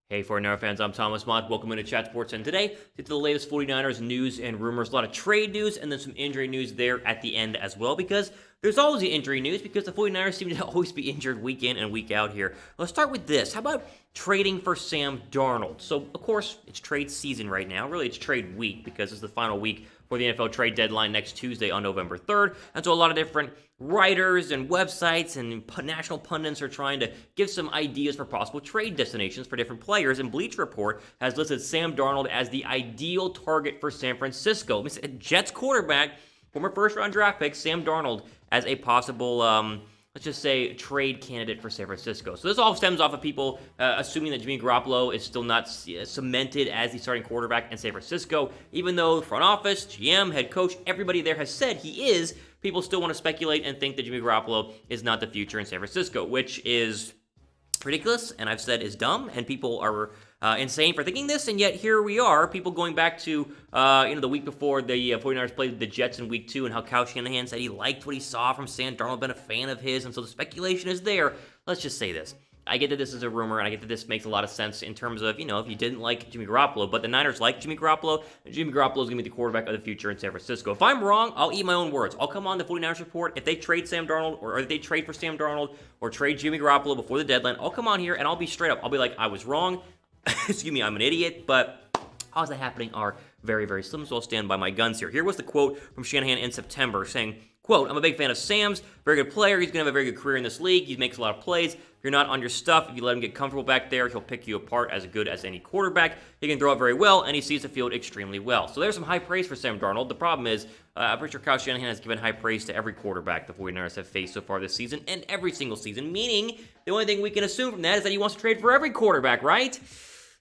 Hey, 49er fans, I'm Thomas Mott. Welcome into Chat Sports, and today, get to the latest 49ers news and rumors. A lot of trade news and then some injury news there at the end as well, because there's always the injury news, because the 49ers seem to always be injured week in and week out here. Let's start with this. How about trading for Sam Darnold? So, of course, it's trade season right now. Really, it's trade week, because it's the final week for the NFL trade deadline next Tuesday on November 3rd. And so a lot of different writers and websites and national pundits are trying to give some ideas for possible trade destinations for different players. And Bleacher Report has listed Sam Darnold as the ideal target for San Francisco. Jets quarterback, former first-round draft pick, Sam Darnold, as a possible let's just say, trade candidate for San Francisco. So this all stems off of people assuming that Jimmy Garoppolo is still not cemented as the starting quarterback in San Francisco, even though the front office, GM, head coach, everybody there has said he is. People still want to speculate and think that Jimmy Garoppolo is not the future in San Francisco, which is ridiculous, and I've said is dumb, and people are insane for thinking this, and yet here we are, people going back to the week before the 49ers played the Jets in week 2, and how Kyle Shanahan said he liked what he saw from Sam Darnold, been a fan of his, and so the speculation is there. Let's just say this. I get that this is a rumor, and I get that this makes a lot of sense in terms of, if you didn't like Jimmy Garoppolo, but the Niners like Jimmy Garoppolo, and Jimmy Garoppolo is going to be the quarterback of the future in San Francisco. If I'm wrong, I'll eat my own words. I'll come on the 49ers report. If they trade Sam Darnold, or if they trade for Sam Darnold, or trade Jimmy Garoppolo before the deadline, I'll come on here, and I'll be straight up. I'll be like, I was wrong. Excuse me, I'm an idiot, but odds of that happening are very, very slim, so I'll stand by my guns here. Here was the quote from Shanahan in September saying, quote, I'm a big fan of Sam's, very good player, he's going to have a very good career in this league, he makes a lot of plays, if you're not on your stuff, if you let him get comfortable back there, he'll pick you apart as good as any quarterback, he can throw it very well, and he sees the field extremely well. So there's some high praise for Sam Darnold. The problem is, I'm pretty sure Kyle Shanahan has given high praise to every quarterback the 49ers have faced so far this season, and every single season, meaning the only thing we can assume from that is that he wants to trade for every quarterback, right?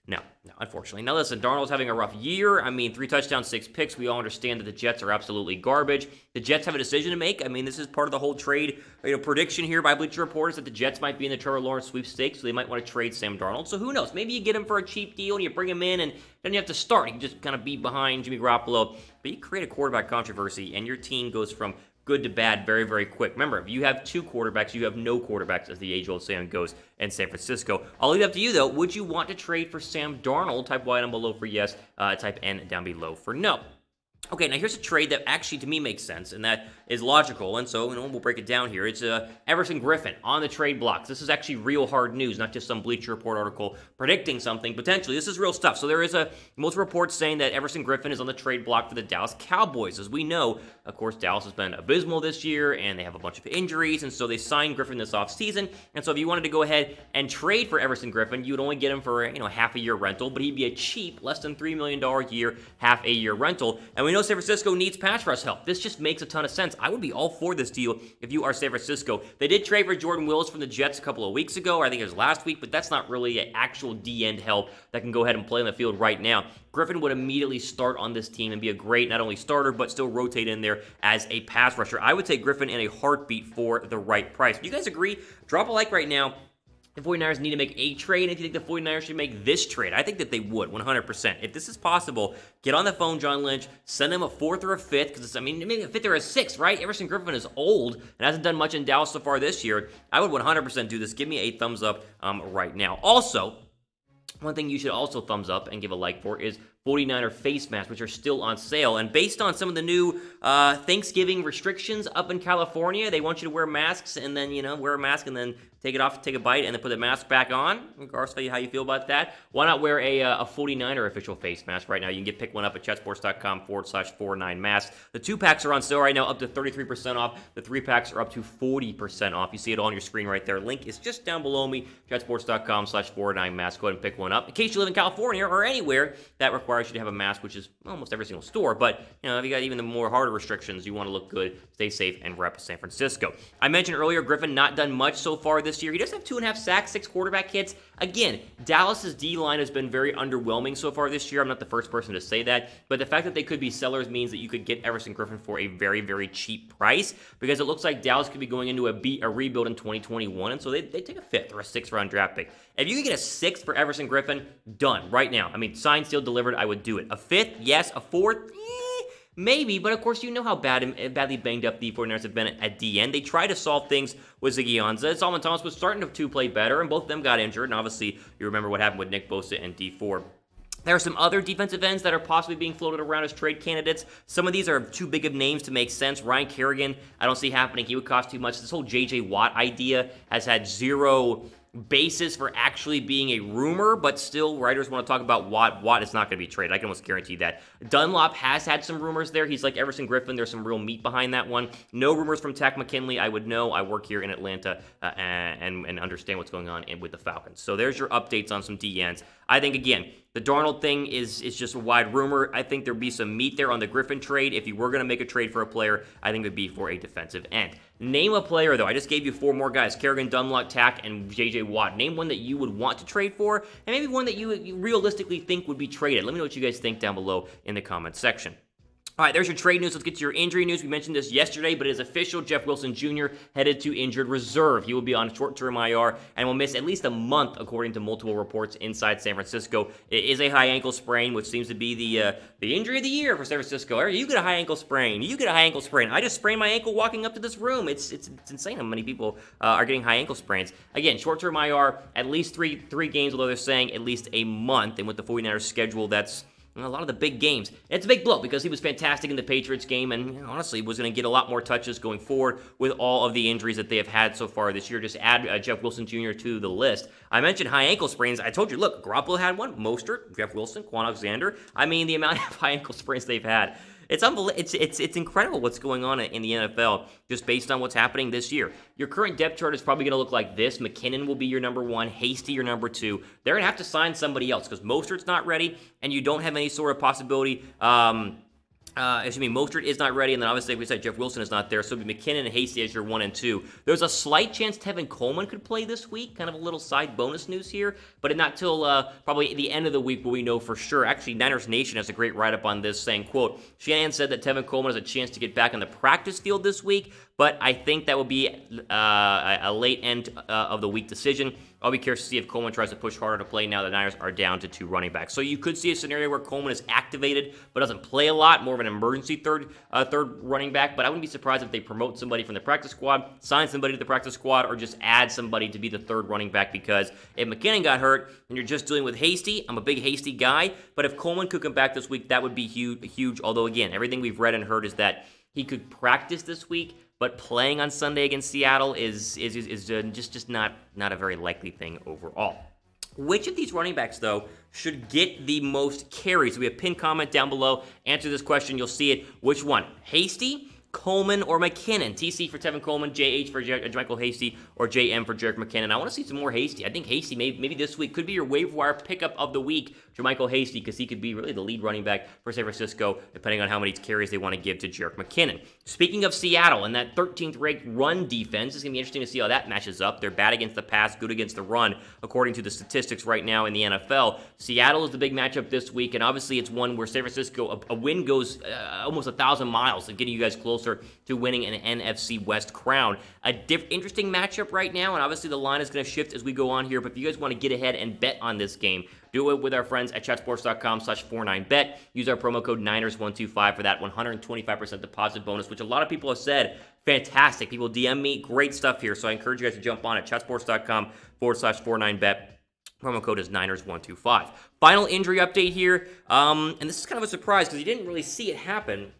No, unfortunately. Now listen, Darnold's having a rough year. 3 touchdowns, 6 picks. We all understand that the Jets are absolutely garbage. The Jets have a decision to make. This is part of the whole trade prediction here by Bleacher Report is that the Jets might be in the Trevor Lawrence sweepstakes, so they might want to trade Sam Darnold. So who knows? Maybe you get him for a cheap deal and you bring him in and then you have to start. You can just kind of be behind Jimmy Garoppolo. But you create a quarterback controversy and your team goes from good to bad very, very quick. Remember, if you have 2 quarterbacks, you have no quarterbacks, as the age-old saying goes, in San Francisco. I'll leave it up to you, though. Would you want to trade for Sam Darnold? Type Y down below for yes, type N down below for no. Okay, now here's a trade that actually to me makes sense, and that is logical, and so we'll break it down here. It's Everson Griffen on the trade blocks. This is actually real hard news, not just some Bleacher Report article predicting something potentially. This is real stuff. So there is multiple reports saying that Everson Griffen is on the trade block for the Dallas Cowboys. As we know, of course, Dallas has been abysmal this year, and they have a bunch of injuries, and so they signed Griffen this offseason, and so if you wanted to go ahead and trade for Everson Griffen, you would only get him for half a year rental, but he'd be a cheap, less than $3 million a year, half a year rental, and we know San Francisco needs pass rush help. This just makes a ton of sense. I would be all for this deal if you are San Francisco. They did trade for Jordan Willis from the Jets a couple of weeks ago, or I think it was last week, but that's not really an actual D-end help that can go ahead and play on the field right now. Griffen would immediately start on this team and be a great, not only starter, but still rotate in there as a pass rusher. I would take Griffen in a heartbeat for the right price. Do you guys agree? Drop a like right now. The 49ers need to make a trade. If you think the 49ers should make this trade, I think that they would, 100%. If this is possible, get on the phone, John Lynch, send him a 4th or a 5th, because maybe a 5th or a 6th, right? Everson Griffen is old and hasn't done much in Dallas so far this year. I would 100% do this. Give me a thumbs up right now. Also, one thing you should also thumbs up and give a like for is 49er face masks, which are still on sale. And based on some of the new Thanksgiving restrictions up in California, they want you to wear masks and then, wear a mask and then take it off, take a bite, and then put the mask back on. Regardless of how you feel about that. Why not wear a 49er official face mask right now? You can pick one up at chatsports.com/49 masks. The 2-packs are on sale right now, up to 33% off. The 3-packs are up to 40% off. You see it on your screen right there. Link is just down below me, chatsports.com/49 masks. Go ahead and pick one up. In case you live in California or anywhere, that requires you to have a mask, which is almost every single store. But, if you got even the more harder restrictions, you want to look good, stay safe, and rep San Francisco. I mentioned earlier, Griffen not done much so far this year. He does have 2.5 sacks, 6 quarterback hits. Again, Dallas's D-line has been very underwhelming so far this year. I'm not the first person to say that, but the fact that they could be sellers means that you could get Everson Griffen for a very, very cheap price, because it looks like Dallas could be going into a rebuild in 2021, and so they take a 5th or a 6th round draft pick. If you could get a 6th for Everson Griffen, done right now. Signed, sealed, delivered, I would do it. A 5th, yes. A 4th, Maybe, but of course you know how badly banged up the 49ers have been at DN. They tried to solve things with Ziggy Ansah. Solomon Thomas was starting to play better, and both of them got injured, and obviously you remember what happened with Nick Bosa and D4. There are some other defensive ends that are possibly being floated around as trade candidates. Some of these are too big of names to make sense. Ryan Kerrigan, I don't see happening. He would cost too much. This whole J.J. Watt idea has had zero basis for actually being a rumor, but still writers want to talk about Watt. Watt is not going to be traded. I can almost guarantee that. Dunlop has had some rumors there. He's like Everson Griffen. There's some real meat behind that one. No rumors from Takk McKinley. I would know. I work here in Atlanta and understand what's going on with the Falcons. So there's your updates on some DNs. I think, again, the Darnold thing is just a wide rumor. I think there'd be some meat there on the Griffen trade. If you were going to make a trade for a player, I think it would be for a defensive end. Name a player, though. I just gave you 4 more guys. Kerrigan, Dunlop, Takk, and J.J. Watt. Name one that you would want to trade for, and maybe one that you realistically think would be traded. Let me know what you guys think down below in the comments section. All right, there's your trade news. Let's get to your injury news. We mentioned this yesterday, but it is official. Jeff Wilson Jr. headed to injured reserve. He will be on short-term IR and will miss at least a month, according to multiple reports inside San Francisco. It is a high ankle sprain, which seems to be the injury of the year for San Francisco. You get a high ankle sprain. You get a high ankle sprain. I just sprained my ankle walking up to this room. It's insane how many people are getting high ankle sprains. Again, short-term IR, at least three games, although they're saying at least a month. And with the 49ers schedule, that's a lot of the big games. It's a big blow because he was fantastic in the Patriots game and honestly was going to get a lot more touches going forward with all of the injuries that they have had so far this year. Just add Jeff Wilson Jr. to the list. I mentioned high ankle sprains. I told you, look, Garoppolo had one, Mostert, Jeff Wilson, Quan Alexander. I mean, the amount of high ankle sprains they've had. It's unbelievable. It's incredible what's going on in the NFL just based on what's happening this year. Your current depth chart is probably going to look like this. McKinnon will be your number 1, Hasty your number 2. They're going to have to sign somebody else because Mostert's not ready, and you don't have any sort of possibility. Mostert is not ready, and then obviously, like we said, Jeff Wilson is not there, so it'll be McKinnon and Hasty as your 1 and 2. There's a slight chance Tevin Coleman could play this week, kind of a little side bonus news here, but not till probably the end of the week will we know for sure. Actually, Niners Nation has a great write-up on this saying, quote, Shanahan said that Tevin Coleman has a chance to get back on the practice field this week, but I think that will be a late end of the week decision. I'll be curious to see if Coleman tries to push harder to play now the Niners are down to 2 running backs. So you could see a scenario where Coleman is activated but doesn't play a lot, more of an emergency third running back. But I wouldn't be surprised if they promote somebody from the practice squad, sign somebody to the practice squad, or just add somebody to be the third running back because if McKinnon got hurt and you're just dealing with Hasty, I'm a big Hasty guy, but if Coleman could come back this week, that would be huge. Although, again, everything we've read and heard is that he could practice this week, but playing on Sunday against Seattle is just not a very likely thing overall. Which of these running backs, though, should get the most carries? We have a pinned comment down below. Answer this question. You'll see it. Which one? Hasty, Coleman, or McKinnon? TC for Tevin Coleman, JH for Michael Hasty, or JM for Jerick McKinnon. I want to see some more Hasty. I think Hasty maybe this week could be your waiver wire pickup of the week, Jermichael Hasty, because he could be really the lead running back for San Francisco, depending on how many carries they want to give to Jerick McKinnon. Speaking of Seattle and that 13th ranked run defense, it's going to be interesting to see how that matches up. They're bad against the pass, good against the run, according to the statistics right now in the NFL. Seattle is the big matchup this week, and obviously it's one where San Francisco, a win goes almost 1,000 miles of getting you guys closer to winning an NFC West crown. Interesting matchup right now, and obviously the line is going to shift as we go on here, but if you guys want to get ahead and bet on this game, do it with our friends at chatsports.com/49bet. Use our promo code Niners125 for that 125% deposit bonus, which a lot of people have said, fantastic. People DM me, great stuff here, so I encourage you guys to jump on at chatsports.com/49bet. Promo code is Niners125. Final injury update here, and this is kind of a surprise because you didn't really see it happen.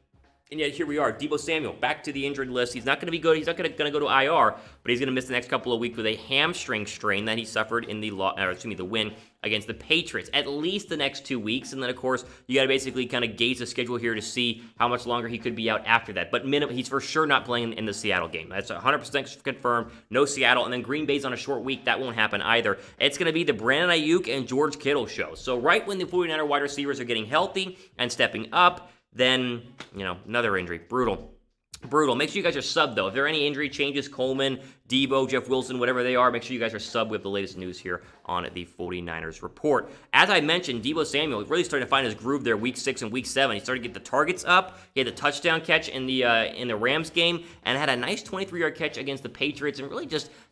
And yet here we are, Deebo Samuel back to the injured list. He's not going to be good. He's not going to go to IR, but he's going to miss the next couple of weeks with a hamstring strain that he suffered in the win against the Patriots. At least the next 2 weeks, and then of course you got to basically kind of gauge the schedule here to see how much longer he could be out after that. But he's for sure not playing in the Seattle game. That's 100% confirmed. No Seattle, and then Green Bay's on a short week. That won't happen either. It's going to be the Brandon Ayuk and George Kittle show. So right when the 49er wide receivers are getting healthy and stepping up, then, another injury. Brutal. Brutal. Make sure you guys are subbed, though. If there are any injury changes, Coleman, Deebo, Jeff Wilson, whatever they are, make sure you guys are subbed with the latest news here on the 49ers report. As I mentioned, Deebo Samuel really started to find his groove there week 6 and week 7. He started to get the targets up. He had the touchdown catch in the Rams game and had a nice 23-yard catch against the Patriots, and really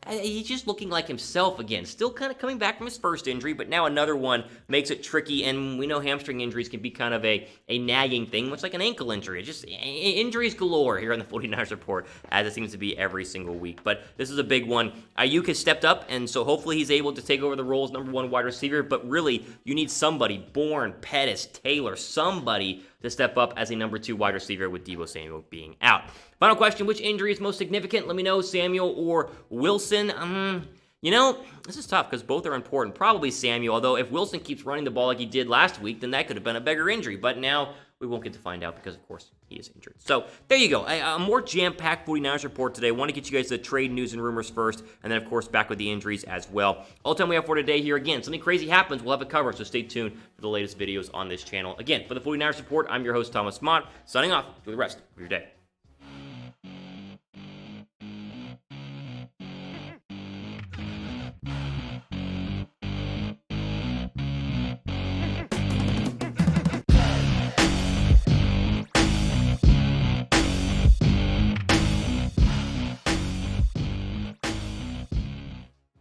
he's just looking like himself again. Still kind of coming back from his first injury, but now another one makes it tricky, and we know hamstring injuries can be kind of a nagging thing, much like an ankle injury. It's just injuries galore here on the 49ers report, as it seems to be every single week. But this is a big one. Ayuk has stepped up, and so hopefully he's able to take over the role as number 1 wide receiver, but really, you need somebody, Bourne, Pettis, Taylor, somebody to step up as a number 2 wide receiver with Deebo Samuel being out. Final question, which injury is most significant? Let me know, Samuel or Wilson. This is tough because both are important. Probably Samuel, although if Wilson keeps running the ball like he did last week, then that could have been a bigger injury. But now we won't get to find out because, of course, he is injured. So there you go. A more jam-packed 49ers report today. I want to get you guys the trade news and rumors first, and then, of course, back with the injuries as well. All the time we have for today here. Again, something crazy happens, we'll have it covered, so stay tuned for the latest videos on this channel. Again, for the 49ers report, I'm your host, Thomas Mott, signing off. Enjoy the rest of your day.